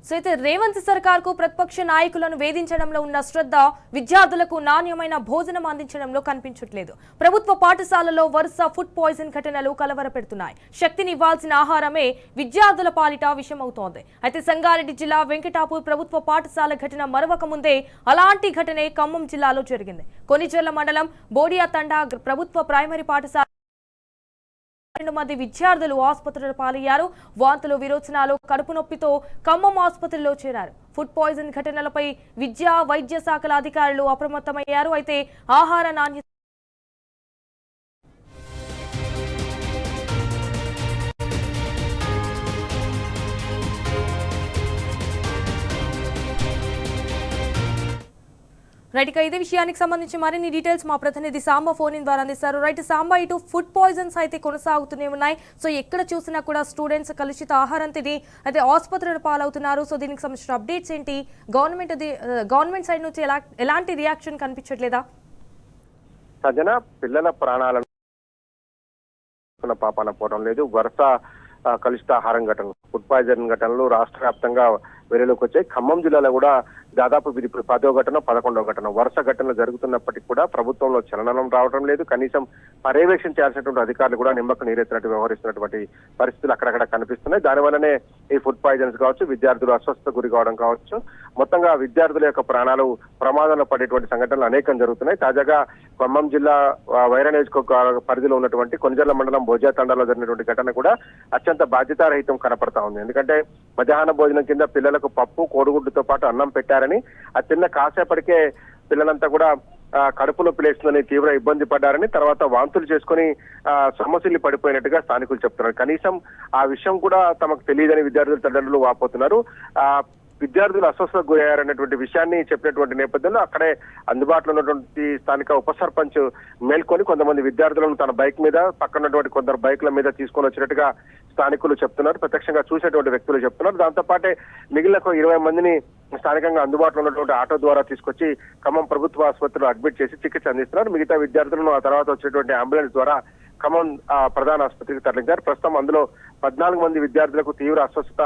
So అయితే రేవంత్ సర్కార్ కు ప్రతిపక్ష నాయకులను వేధించడంలో ఉన్న శ్రద్ధ విద్యార్థులకు నాణ్యమైన భోజనం అందించడంలో కనిపించట్లేదు. ప్రభుత్వ పాఠశాలలో వరుస ఫుడ్ పాయిజన్ ఘటనలు కలవరపెడుతున్నాయి. శక్తిని ఇవ్వాల్సిన ఆహారమే విద్యార్థుల పాలిట విషమవుతోంది. అయితే సంగారెడ్డి జిల్లా వెంకటాపూర్ ప్రభుత్వ పాఠశాల ఘటన మరవక ముందే అలాంటి ఘటనే ఖమ్మం జిల్లాలో జరిగింది. కొనిచెర్ల మండలం బోడియా తండా ప్రభుత్వ ప్రైమరీ పాఠశాల 2 మంది విద్యార్థులు ఆసుపత్రిలో పాలయ్యారు. వాంతులు, విరోచనాలు, కడుపు నొప్పితో ఖమ్మం ఆసుపత్రిలో చేరారు. ఫుడ్ పాయిజన్ ఘటనలపై విద్యా వైద్య శాఖల అధికారులు అప్రమత్తమయ్యారు. అయితే ఆహార నాణ్యత రైట్ ఇదే విషయానికి సంబంధించి మరిన్ని డీటెయిల్స్ మా ప్రతినిధి సాంబా ఫోన్ ఇన్ ద్వారా అందిస్తారు. రైట్ సాంబా, ఇటు ఫుడ్ పాయిజన్స్ అయితే కొనసాగుతూనే ఉన్నాయి. సో ఎక్కడ చూసినా కూడా స్టూడెంట్స్ కలుషిత ఆహారం తిని అయితే ఆసుపత్రులు పాలవుతున్నారు. సో దీనికి సంబంధించిన అప్డేట్స్ ఏంటి? గవర్నమెంట్ సైడ్ నుంచి ఎలాంటి రియాక్షన్ కనిపించట్లేదా? సజన, పిల్లల ప్రాణాలను పాపాన పోవడం లేదు. వరుస కలుషిత ఆహారం ఘటనలు, ఫుడ్ పాయిజన్ ఘటనలు రాష్ట్ర వ్యాప్తంగా వెలుగులోకి వచ్చాయి. ఖమ్మం జిల్లాలో కూడా దాదాపు ఇది ఇప్పుడు 10వ ఘటన 11వ ఘటన వరుస ఘటనలు జరుగుతున్నప్పటికీ కూడా ప్రభుత్వంలో చలనం రావడం లేదు. కనీసం పర్యవేక్షణ చేయాల్సినటువంటి అధికారులు కూడా నిమ్మకు నీరెత్తినట్టు వ్యవహరిస్తున్నటువంటి పరిస్థితులు అక్కడక్కడ కనిపిస్తున్నాయి. దానివల్లనే ఈ ఫుడ్ పాయిజన్స్ కావచ్చు, విద్యార్థులు అస్వస్థత గురి కావడం కావచ్చు, మొత్తంగా విద్యార్థుల యొక్క ప్రాణాలు ప్రమాదంలో పడేటువంటి సంఘటనలు అనేకం జరుగుతున్నాయి. తాజాగా ఖమ్మం జిల్లా వైరా నియోజకవర్గ పరిధిలో ఉన్నటువంటి కొనిచెర్ల మండలం బోజా తండాలో జరిగినటువంటి ఘటన కూడా అత్యంత బాధ్యతారహితం కనపడతా ఉంది. ఎందుకంటే మధ్యాహ్న భోజనం కింద పిల్లలకు పప్పు, కోడిగుడ్డుతో పాటు అన్నం పెట్టారని, అది తిన్న కాసేపటికే పిల్లలంతా కూడా కడుపు నొప్పి లేస్తుందని తీవ్ర ఇబ్బంది పడ్డారని, తర్వాత వాంతులు చేసుకుని సమస్యలు పడిపోయినట్టుగా స్థానికులు చెప్తున్నారు. కనీసం ఆ విషయం కూడా తమకు తెలియదని విద్యార్థుల తల్లిదండ్రులు వాపోతున్నారు. విద్యార్థులు అస్వస్థతకు గురయ్యారనేటువంటి విషయాన్ని చెప్పినటువంటి నేపథ్యంలో అక్కడే అందుబాటులో ఉన్నటువంటి స్థానిక ఉప సర్పంచ్ మేల్కొని కొంతమంది విద్యార్థులను తన బైక్ మీద, పక్కన ఉన్నటువంటి కొందరు బైక్ల మీద తీసుకొని వచ్చినట్టుగా స్థానికులు చెప్తున్నారు. ప్రత్యక్షంగా చూసేటువంటి వ్యక్తులు చెప్తున్నారు. దాంతో పాటే మిగిలిన 20 మందిని స్థానికంగా అందుబాటులో ఉన్నటువంటి ఆటో ద్వారా తీసుకొచ్చి ఖమ్మం ప్రభుత్వ ఆసుపత్రిలో అడ్మిట్ చేసి చికిత్స అందిస్తున్నారు. మిగతా విద్యార్థులను ఆ తర్వాత వచ్చేటువంటి అంబులెన్స్ ద్వారా ఖమ్మం ప్రధాన ఆసుపత్రికి తరలించారు. ప్రస్తుతం అందులో 14 మంది విద్యార్థులకు తీవ్ర అస్వస్థత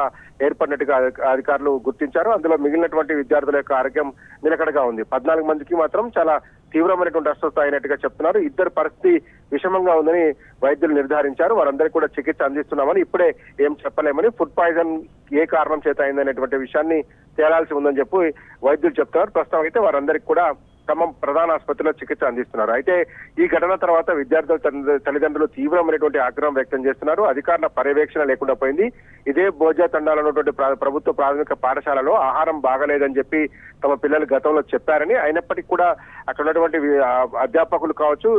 ఏర్పడినట్టుగా అధికారులు గుర్తించారు. అందులో మిగిలినటువంటి విద్యార్థుల యొక్క ఆరోగ్యం నిలకడగా ఉంది. 14 మందికి మాత్రం చాలా తీవ్రమైనటువంటి అస్వస్థత అయినట్టుగా చెప్తున్నారు. ఇద్దరు పరిస్థితి విషమంగా ఉందని వైద్యులు నిర్ధారించారు. వారందరికీ కూడా చికిత్స అందిస్తున్నామని, ఇప్పుడే ఏం చెప్పలేమని, ఫుడ్ పాయిజన్ ఏ కారణం చేత అయిందనేటువంటి విషయాన్ని తేలాల్సి ఉందని చెప్పి వైద్యులు చెప్తున్నారు. ప్రస్తుతం అయితే వారందరికీ కూడా ఖమ్మం ప్రధాన ఆసుపత్రిలో చికిత్స అందిస్తున్నారు. అయితే ఈ ఘటన తర్వాత విద్యార్థుల తల్లిదండ్రులు తీవ్రమైనటువంటి ఆగ్రహం వ్యక్తం చేస్తున్నారు. అధికారుల పర్యవేక్షణ లేకుండా పోయింది. ఇదే బోజా తండాలో ఉన్నటువంటి ప్రభుత్వ ప్రాథమిక పాఠశాలలో ఆహారం బాగలేదని చెప్పి తమ పిల్లలు గతంలో చెప్పారని, అయినప్పటికీ కూడా అక్కడ ఉన్నటువంటి అధ్యాపకులు కావచ్చు,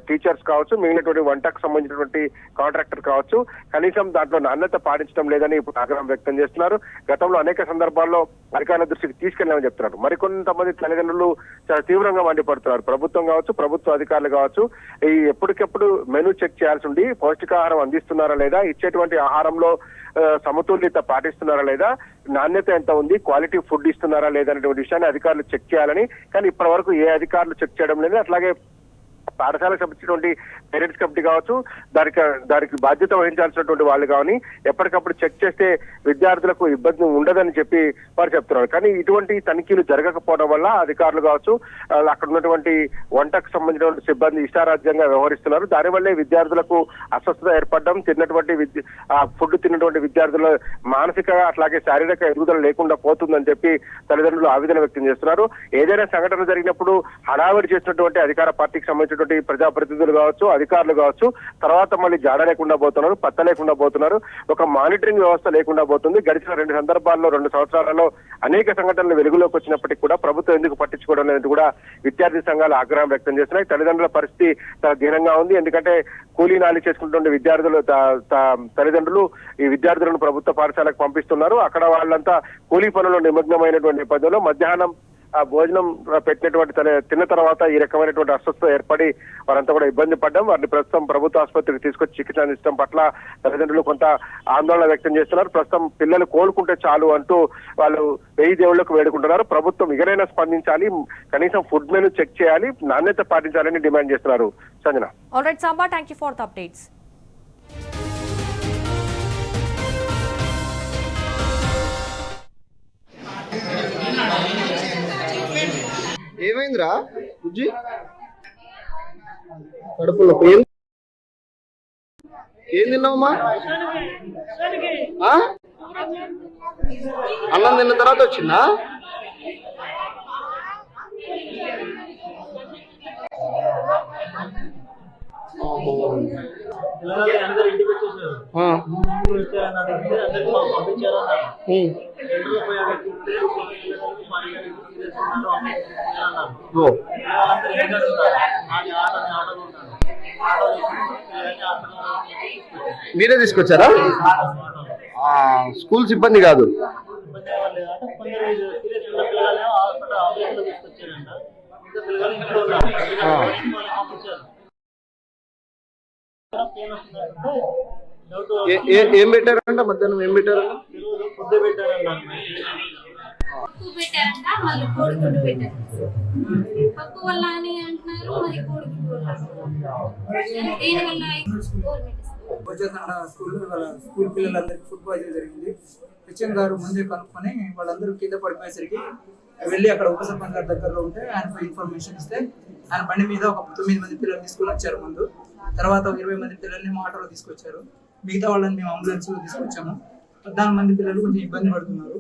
టీచర్స్ కావచ్చు, మిగిలినటువంటి వంటకు సంబంధించినటువంటి కాంట్రాక్టర్ కావచ్చు, కనీసం దాంట్లో నాణ్యత పాటించడం లేదని ఇప్పుడు ఆగ్రహం వ్యక్తం చేస్తున్నారు. గతంలో అనేక సందర్భాల్లో అధికారుల దృష్టికి తీసుకెళ్లామని చెప్తున్నారు. మరికొంతమంది తల్లిదండ్రులు చాలా తీవ్రంగా మండిపడుతున్నారు. ప్రభుత్వం కావచ్చు, ప్రభుత్వ అధికారులు కావచ్చు, ఈ ఎప్పటికెప్పుడు మెనూ చెక్ చేయాల్సి ఉండి పౌష్టికాహారం అందిస్తున్నారా లేదా, ఇచ్చేటువంటి ఆహారంలో సమతుల్యత పాటిస్తున్నారా లేదా, నాణ్యత ఎంత ఉంది, క్వాలిటీ ఫుడ్ ఇస్తున్నారా లేదా అనేటువంటి విషయాన్ని అధికారులు చెక్ చేయాలని, కానీ ఇప్పటి వరకు ఏ అధికారులు చెక్ చేయడం లేదు. అట్లాగే పాఠశాలకు సంబంధించినటువంటి పేరెంట్స్ కమిటీ కావచ్చు, దానికి బాధ్యత వహించాల్సినటువంటి వాళ్ళు కానీ ఎప్పటికప్పుడు చెక్ చేస్తే విద్యార్థులకు ఇబ్బంది ఉండదని చెప్పి వారు చెప్తున్నారు. కానీ ఇటువంటి తనిఖీలు జరగకపోవడం వల్ల అధికారులు కావచ్చు, అక్కడ ఉన్నటువంటి వంటకు సంబంధించినటువంటి సిబ్బంది ఇష్టారాజ్యంగా వ్యవహరిస్తున్నారు. దానివల్లే విద్యార్థులకు అస్వస్థత ఏర్పడడం, ఫుడ్ తిన్నటువంటి విద్యార్థుల మానసిక అట్లాగే శారీరక ఎదుగుదల లేకుండా పోతుందని చెప్పి తల్లిదండ్రులు ఆవేదన వ్యక్తం చేస్తున్నారు. ఏదైనా సంఘటన జరిగినప్పుడు హడావిడి చేసినటువంటి అధికార పార్టీకి సంబంధించినటువంటి ప్రజాప్రతినిధులు కావచ్చు, అధికారులు కావచ్చు, తర్వాత మళ్ళీ జాడ లేకుండా పోతున్నారు, పత్త లేకుండా పోతున్నారు, ఒక మానిటరింగ్ వ్యవస్థ లేకుండా పోతుంది. గడిచిన 2 సందర్భాల్లో 2 సంవత్సరాలలో అనేక సంఘటనలు వెలుగులోకి వచ్చినప్పటికీ కూడా ప్రభుత్వం ఎందుకు పట్టించుకోవడం అనేది కూడా విద్యార్థి సంఘాలు ఆగ్రహం వ్యక్తం చేస్తున్నాయి. తల్లిదండ్రుల పరిస్థితి చాలా దీనంగా ఉంది. ఎందుకంటే కూలీ నాలి చేసుకుంటున్న విద్యార్థులు తల్లిదండ్రులు ఈ విద్యార్థులను ప్రభుత్వ పాఠశాలకు పంపిస్తున్నారు. అక్కడ వాళ్ళంతా కూలీ పనుల్లో నిమగ్నమైనటువంటి నేపథ్యంలో మధ్యాహ్నం భోజనం పెట్టినటువంటి తిన్న తర్వాత ఈ రకమైనటువంటి అస్వస్థత ఏర్పడి వారంతా కూడా ఇబ్బంది పడ్డం. వారిని ప్రస్తుతం ప్రభుత్వ ఆసుపత్రికి తీసుకొచ్చి చికిత్స అందించడం పట్ల తల్లిదండ్రులు కొంత ఆందోళన వ్యక్తం చేస్తున్నారు. ప్రస్తుతం పిల్లలు కోలుకుంటే చాలు అంటూ వాళ్ళు 1000 దేవుళ్లకు వేడుకుంటున్నారు. ప్రభుత్వం ఇకనైనా స్పందించాలి, కనీసం ఫుడ్ మెనూ చెక్ చేయాలి, నాణ్యత పాటించాలని డిమాండ్ చేస్తున్నారు. Sanjana. Alright Samba, thank you for the updates. ఏమైందిరా బుజ్జి? కడుపులో ఏం తిన్నావమ్మా? అన్నం తిన్న తర్వాత వచ్చిందా? మీరే తీసుకొచ్చారా? స్కూల్ సిబ్బంది కాదు. ఏం పెట్టారంట మధ్యాహ్నం? ఏం పెట్టారు? పప్పు పెట్టారంట, మళ్ళీ కోడిగుడ్డు పెట్టారు. పప్పు వల్ల అని అంటున్నారు, మరి కోడిగుడ్డు వల్ల దేని వల్ల? స్కూల్ పిల్లలందరికీ ఫుడ్ పాయిజన్ జరిగింది. హెచ్ఎం గారు ముందే కనుక్కొని వాళ్ళందరూ కింద పడిపోయేసరికి వెళ్ళి అక్కడ ఉప సర్పంచ్ గారి దగ్గరలో ఉంటే ఆయనపై ఇన్ఫర్మేషన్ ఇస్తే ఆయన బండి మీద ఒక 9 మంది పిల్లలు తీసుకుని వచ్చారు. ముందు తర్వాత 20 మంది పిల్లల్ని ఆటోలో తీసుకొచ్చారు. మిగతా వాళ్ళని మేము అంబులెన్స్ తీసుకొచ్చాము. 14 మంది పిల్లలు కొంచెం ఇబ్బంది పడుతున్నారు.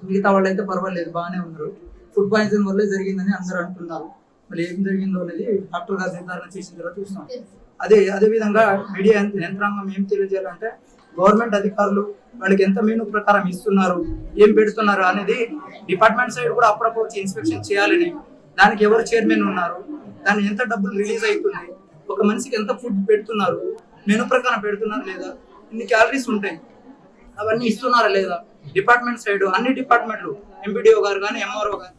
మిగతా వాళ్ళు అయితే పర్వాలేదు, బాగానే ఉన్నారు. ఫుడ్ పాయిజన్ వల్లే జరిగిందని అందరూ అంటున్నారు. మళ్ళీ ఏం జరిగిందో అనేది డాక్టర్ గారు నిర్ధారణ చేసిన తర్వాత చూస్తాం. అదే విధంగా మీడియా యంత్రాంగం ఏం తెలియజేయాలంటే గవర్నమెంట్ అధికారులు వాళ్ళకి ఎంత మెనూ ప్రకారం ఇస్తున్నారు, ఏం పెడుతున్నారు అనేది డిపార్ట్మెంట్ సైడ్ కూడా అప్పుడప్పుడు వచ్చి ఇన్స్పెక్షన్ చేయాలని, దానికి ఎవరు చైర్మన్ ఉన్నారు, దాన్ని ఎంత డబ్బులు రిలీజ్ అవుతుంది, ఒక మనిషికి ఎంత ఫుడ్ పెడుతున్నారు, మెనూ ప్రకారం పెడుతున్నారు లేదా, ఇన్ని క్యాలరీస్ ఉంటాయి అవన్నీ ఇస్తున్నారా లేదా, డిపార్ట్మెంట్ సైడ్ అన్ని డిపార్ట్మెంట్లు ఎంపీడీఓ గారు కానీ ఎంఆర్ఓ గారు